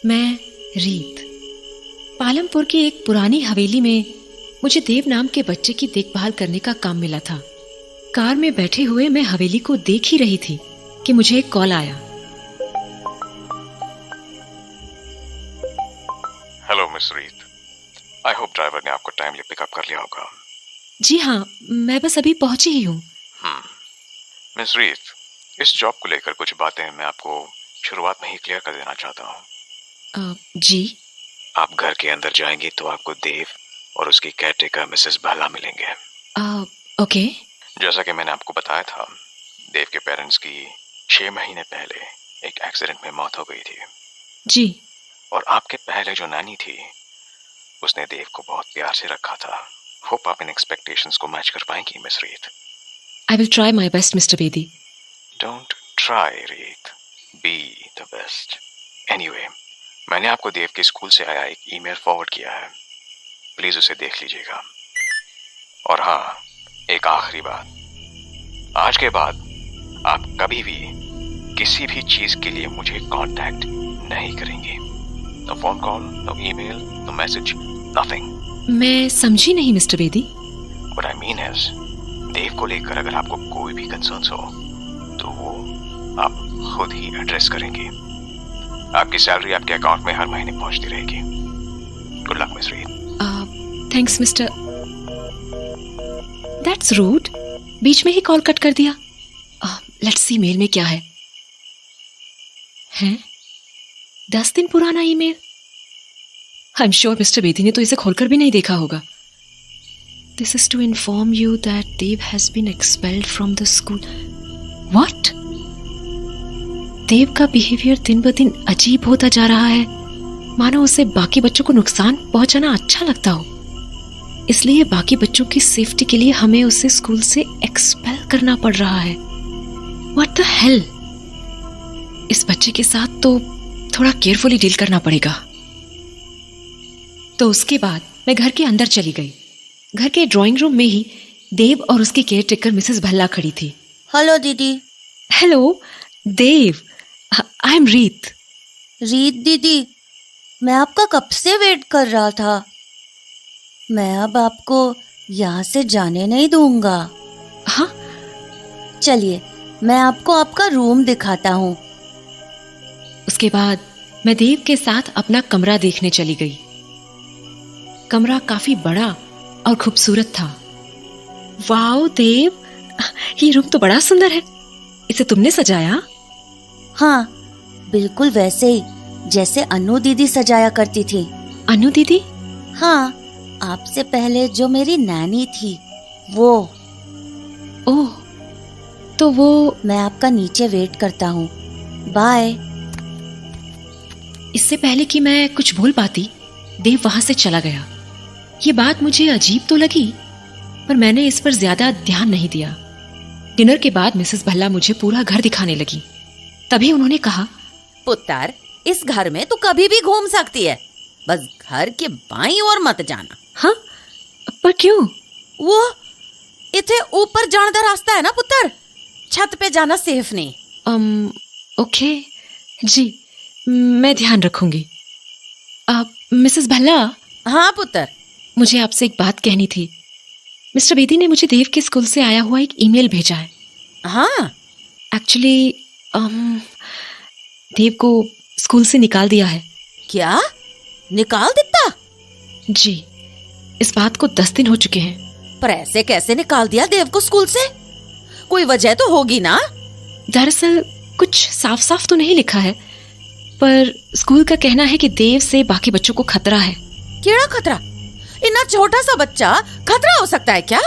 मैं रीत। पालमपुर की एक पुरानी हवेली में मुझे देव नाम के बच्चे की देखभाल करने का काम मिला था। कार में बैठे हुए मैं हवेली को देख ही रही थी कि मुझे एक कॉल आया। हेलो मिस रीत, आई होप ड्राइवर ने आपको टाइमली पिकअप कर लिया होगा। जी हाँ, मैं बस अभी पहुंची ही हूँ। मिस रीत, इस जॉब को लेकर कुछ बातें मैं आपको शुरुआत में ही क्लियर कर देना चाहता हूँ। जी। आप घर के अंदर जाएंगे तो आपको देव और उसकी केयरटेकर मिसेस भाला मिलेंगे। ओके। जैसा कि मैंने आपको बताया था, देव के पेरेंट्स की 6 महीने पहले एक एक्सीडेंट में मौत हो गई थी। जी। और आपके पहले जो नानी थी, उसने देव को बहुत प्यार से रखा था। होप आप इन एक्सपेक्टेशंस को मैच कर पाएंगी मिस रीत। I will try my best mister Bedi. Don't try रीत, बी द बेस्ट। एनीवे, मैंने आपको देव के स्कूल से आया एक ईमेल फॉरवर्ड किया है, प्लीज उसे देख लीजिएगा। और हाँ, एक आखिरी बात, आज के बाद आप कभी भी किसी भी चीज के लिए मुझे कांटेक्ट नहीं करेंगे। No phone call, no email, no message, nothing. मैं समझी नहीं mister Bedi. What I mean is, Dev को लेकर अगर आपको कोई भी कंसर्न्स हो तो वो आप खुद ही एड्रेस करेंगे। आपकी सैलरी आपके अकाउंट में हर महीने पहुंचती रहेगी। गुड लक मिस रीत। Thanks mister. दैट्स रूड, बीच में ही कॉल कट कर दिया। लेट्स सी मेल में क्या है। हैं? 10 दिन पुराना email. I am sure mister Bedi ने तो इसे खोलकर भी नहीं देखा होगा। This is to inform you that Dev has been expelled from the school. What? Dev का बिहेवियर दिन ब दिन अजीब होता जा रहा है, मानो उसे बाकी बच्चों को नुकसान पहुंचाना अच्छा लगता हो। इसलिए बाकी बच्चों की सेफ्टी के लिए हमें उसे स्कूल से एक्सपेल करना पड़ रहा है। What the hell? इस बच्चे के साथ तो थोड़ा केयरफुली डील करना पड़ेगा। तो उसके बाद मैं घर के अंदर चली गई। घर के ड्राइंग रूम में ही देव और उसकी केयरटेकर मिसेस भल्ला खड़ी थी। हेलो दीदी। हेलो देव, आई एम रीत। रीत दीदी, मैं आपका कब से वेट कर रहा था। मैं अब आपको यहाँ से जाने नहीं दूंगा। हाँ? चलिए, मैं आपको आपका रूम दिखाता हूँ। उसके बाद मैं देव के साथ अपना कमरा देखने चली गई। कमरा काफी बड़ा और खूबसूरत था। वाओ देव, ये रूम तो बड़ा सुंदर है। इसे तुमने सजाया? हाँ, बिल्कुल वैसे ही जैसे अनु दीदी सजाया करती थी। अनु दीदी? हाँ, आपसे पहले जो मेरी नानी थी वो। ओह, तो वो। मैं आपका नीचे वेट करता हूँ। बाय। इससे पहले कि मैं कुछ बोल पाती, देव वहां से चला गया। ये बात मुझे अजीब तो लगी, पर मैंने इस पर ज्यादा ध्यान नहीं दिया। डिनर के बाद मिसेस भल्ला मुझे पूरा घर दिखाने लगी। तभी उन्होंने कहा, पुत्र, इस घर में तू कभी भी घूम सकती है, बस घर के बाईं ओर मत जाना। हाँ? पर क्यों? वो इथे ऊपर जाने का रास्ता है ना पुत्र, छत पे जाना सेफ नहीं। ओके जी, मैं ध्यान रखूंगी। मिसेस भल्ला। हाँ पुत्र। मुझे आपसे एक बात कहनी थी। मिस्टर बेदी ने मुझे देव के स्कूल से आया हुआ एक ईमेल भेजा है। हाँ? एक्चुअली देव को स्कूल से निकाल दिया है। क्या? निकाल देता? जी, इस बात को 10 दिन हो चुके हैं। पर ऐसे कैसे निकाल दिया देव को स्कूल से? कोई वजह तो होगी ना? दरअसल कुछ साफ साफ तो नहीं लिखा है, पर स्कूल का कहना है कि देव से बाकी बच्चों को खतरा है। केड़ा खतरा? इतना छोटा सा बच्चा खतरा हो सकता है क्या?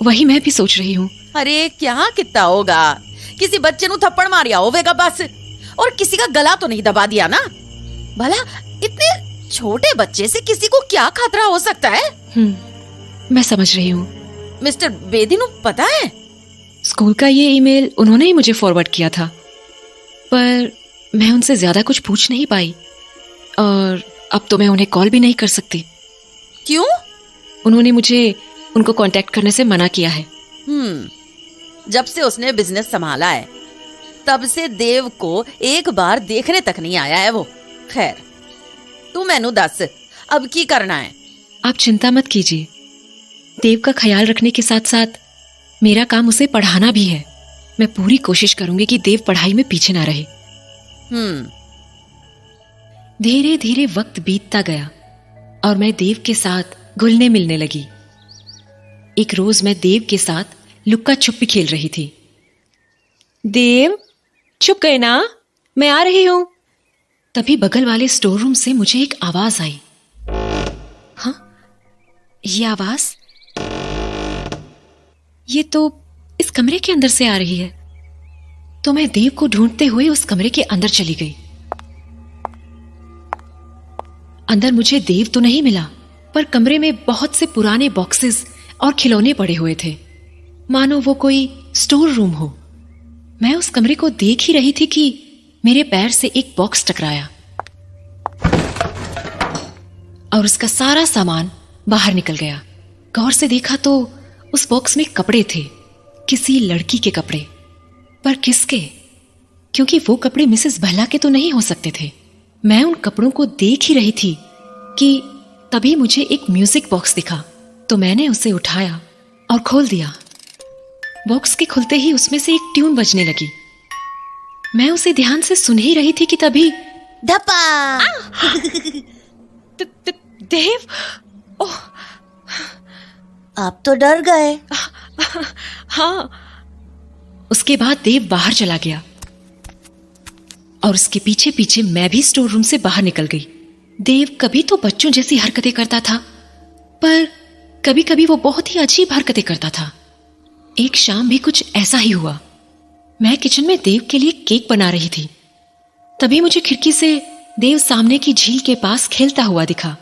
वही मैं भी सोच रही हूँ। अरे क्या कितना होगा, किसी बच्चे नु थप्पड़ मारिया होवेगा बस, और किसी का गला तो नहीं दबा दिया ना। भला इतने छोटे बच्चे से किसी को क्या खतरा हो सकता है? मैं समझ रही हूँ। मिस्टर बेदी नु पता है? स्कूल का ये ईमेल उन्होंने ही मुझे फॉरवर्ड किया था, पर मैं उनसे ज्यादा कुछ पूछ नहीं पाई, और अब तो मैं उन्हें कॉल भी नहीं कर सकती। क्यों? उन्होंने मुझे उनको कांटेक्ट करने से मना किया है। जब से उसने बिजनेस संभाला है, तब से देव को एक बार देखने तक नहीं आया है वो। खैर तू मैनू दस अब की करना है? आप चिंता मत कीजिए, देव का ख्याल रखने के साथ साथ मेरा काम उसे पढ़ाना भी है। मैं पूरी कोशिश करूंगी कि देव पढ़ाई में पीछे ना रहे। धीरे धीरे वक्त बीतता गया और मैं देव के साथ घुलने मिलने लगी। एक रोज मैं देव के साथ लुक्का छुपी खेल रही थी। देव, चुप गए ना, मैं आ रही हूं। तभी बगल वाले स्टोर रूम से मुझे एक आवाज आई। हाँ, ये आवाज, ये तो इस कमरे के अंदर से आ रही है। तो मैं देव को ढूंढते हुए उस कमरे के अंदर चली गई। अंदर मुझे देव तो नहीं मिला, पर कमरे में बहुत से पुराने बॉक्सेस और खिलौने पड़े हुए थे, मानो वो कोई स्टोर रूम हो। मैं उस कमरे को देख ही रही थी कि मेरे पैर से एक बॉक्स टकराया और उसका सारा सामान बाहर निकल गया। गौर से देखा तो उस बॉक्स में कपड़े थे, किसी लड़की के कपड़े। पर किसके? क्योंकि वो कपड़े मिसेस बहला के तो नहीं हो सकते थे। मैं उन कपड़ों को देख ही रही थी कि तभी मुझे एक म्यूजिक बॉक्स दिखा, तो मैंने उसे उठाया और खोल दिया। बॉक्स के खुलते ही उसमें से एक ट्यून बजने लगी। मैं उसे ध्यान से सुन ही रही थी कि तभी धपा। देव, ओह, आप तो डर गए। हाँ। उसके बाद देव बाहर चला गया और उसके पीछे पीछे मैं भी स्टोर रूम से बाहर निकल गई। देव कभी तो बच्चों जैसी हरकतें करता था, पर कभी कभी वो बहुत ही अजीब हरकतें करता था। एक शाम भी कुछ ऐसा ही हुआ। मैं किचन में देव के लिए केक बना रही थी। तभी मुझे खिड़की से देव सामने की झील के पास खेलता हुआ दिखा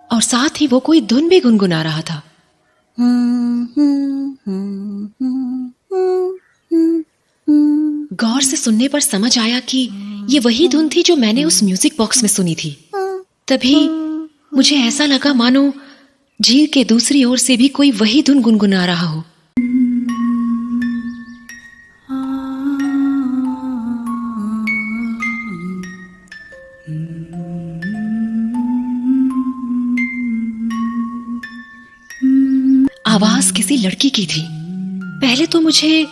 और साथ ही वो कोई धुन भी गुनगुना रहा था। गौर से सुनने पर समझ आया कि ये वही धुन थी जो मैंने उस म्यूजिक बॉक्स में सुनी थी। तभी मुझे ऐसा लगा मानो झील के दूसरी ओर से भी कोई वही धुन गुनगुना रहा हो। आवाज किसी लड़की की थी। पहले तो मुझे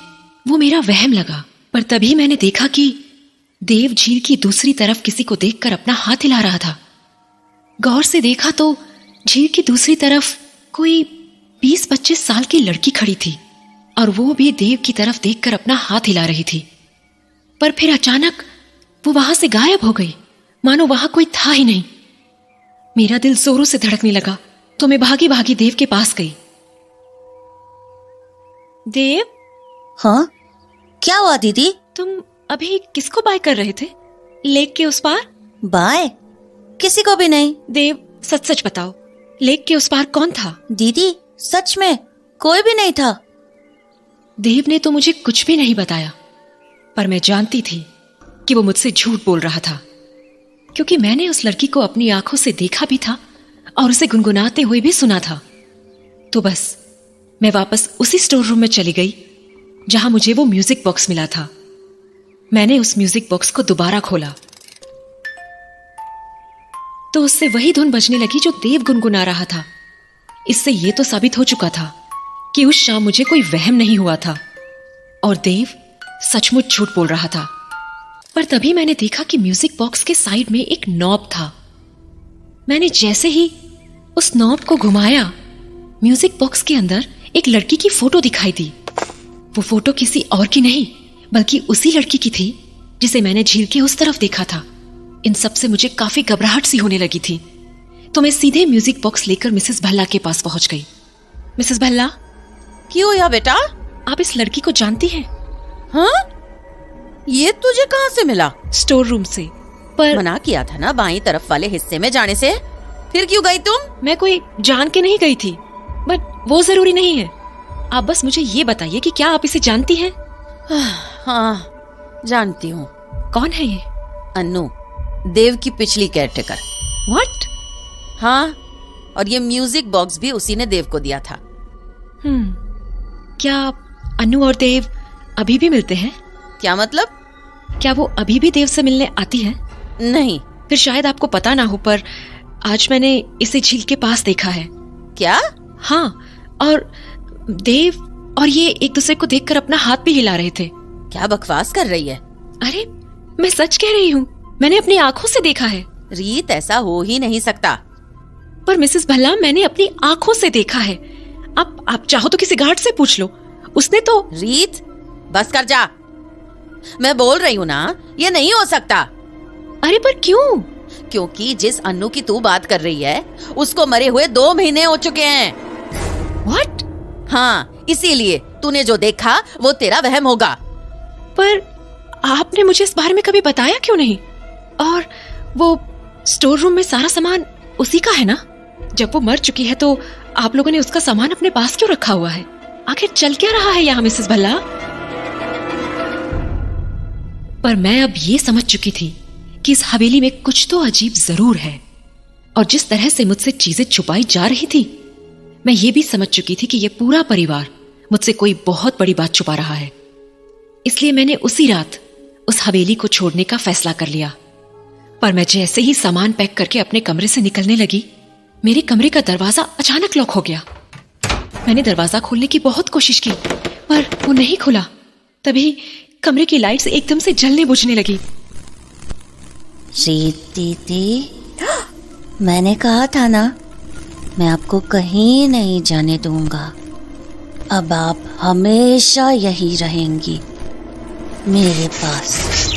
वो मेरा वहम लगा, पर तभी मैंने देखा कि देव झील की दूसरी तरफ किसी को देखकर अपना हाथ हिला रहा था। गौर से देखा तो झील की दूसरी तरफ कोई 20-25 साल की लड़की खड़ी थी और वो भी देव की तरफ देखकर अपना हाथ हिला रही थी। पर फिर अचानक वो वहां से गायब हो गई, मानो वहां कोई था ही नहीं। मेरा दिल जोरों से धड़कने लगा तो मैं भागी भागी देव के पास गई। देव, हाँ, क्या हुआ दीदी? तुम अभी किसको बाय कर रहे थे? लेक के उस पार? बाय? किसी को भी नहीं। देव, सच सच बताओ, लेक के उस पार कौन था? दीदी, सच में कोई भी नहीं था। देव ने तो मुझे कुछ भी नहीं बताया, पर मैं जानती थी कि वो मुझसे झूठ बोल रहा था, क्योंकि मैंने उस लड़की को अपनी आंखों से देखा भी था और उसे गुनगुनाते हुए भी सुना था। तो बस मैं वापस उसी स्टोर रूम में चली गई जहां मुझे वो म्यूजिक बॉक्स मिला था। मैंने उस म्यूजिक बॉक्स को दोबारा खोला तो उससे वही धुन बजने लगी जो देव गुनगुना रहा था। इससे यह तो साबित हो चुका था कि उस शाम मुझे कोई वहम नहीं हुआ था और देव सचमुच झूठ बोल रहा था। पर तभी मैंने देखा कि म्यूजिक बॉक्स के साइड में एक नॉब था। मैंने जैसे ही उस नॉब को घुमाया, म्यूजिक बॉक्स के अंदर एक लड़की की फोटो दिखाई दी। वो फोटो किसी और की नहीं बल्कि उसी लड़की की थी जिसे मैंने झील के उस तरफ देखा था। इन सब से मुझे काफी घबराहट सी होने लगी थी, तो मैं सीधे म्यूजिक बॉक्स लेकर मिसेस भल्ला के पास पहुंच गई। मिसेस भल्ला, क्यों या बेटा? आप इस लड़की को जानती हैं? हाँ? ये तुझे कहाँ से मिला? स्टोर रूम से। पर मना किया था ना बाईं तरफ वाले हिस्से में जाने से, फिर क्यों गई तुम? मैं कोई जान के नहीं गई थी, बट वो जरूरी नहीं है। आप बस मुझे ये बताइए कि क्या आप इसे जानती हैं? हाँ, जानती हूँ। कौन है ये? अन्नू, देव की पिछली केयरटेकर। व्हाट? हाँ, और ये म्यूजिक बॉक्स भी उसी ने देव को दिया था। क्या अन्नू और देव अभी भी मिलते हैं? क्या मतलब? क्या वो अभी भी देव से मिलने आती है? नहीं, फिर शायद आपको पता ना हो, पर आज मैंने इसे झील के पास देखा है। क्या? हाँ, और देव और ये एक दूसरे को देखकर अपना हाथ भी हिला रहे थे। क्या बकवास कर रही है? अरे मैं सच कह रही हूँ, मैंने अपनी आंखों से देखा है। रीत, ऐसा हो ही नहीं सकता। पर मिसेस भल्ला, मैंने अपनी आंखों से देखा है। आप चाहो तो किसी गार्ड से पूछ लो, उसने तो। रीत, बस कर जा। मैं बोल रही हूँ ना, ये नहीं हो सकता। अरे पर क्यों? क्योंकि जिस अन्नू की तू बात कर रही है, उसको मरे हुए 2 महीने हो चुके हैं। व्हाट? हाँ, इसीलिए तूने जो देखा वो तेरा वहम होगा। पर आपने मुझे इस बारे में कभी बताया क्यों नहीं? और वो स्टोर रूम में सारा सामान उसी का है ना? जब वो मर चुकी है तो आप लोगों ने उसका सामान अपने पास क्यों रखा हुआ है? आखिर चल क्या रहा है यहाँ मिसेस भल्ला? पर मैं अब ये समझ चुकी थी कि इस हवेली में कुछ तो अजीब जरूर है, और जिस तरह से मुझसे चीजें छुपाई जा रही थी, मैं ये भी समझ चुकी थी कि ये पूरा परिवार मुझसे कोई बहुत बड़ी बात छुपा रहा है। इसलिए मैंने उसी रात उस हवेली को छोड़ने का फैसला कर लिया। पर मैं जैसे ही सामान पैक करके अपने कमरे से निकलने लगी, मेरे कमरे का दरवाजा अचानक लॉक हो गया। मैंने दरवाजा खोलने की बहुत कोशिश की, पर वो नहीं खुला। तभी कमरे की लाइट्स एकदम से जलने बुझने लगी। रीत दीदी, मैंने कहा था ना, मैं आपको कहीं नहीं जाने दूंगा। अब आप हमेशा यही रहेंगी मेरे पास।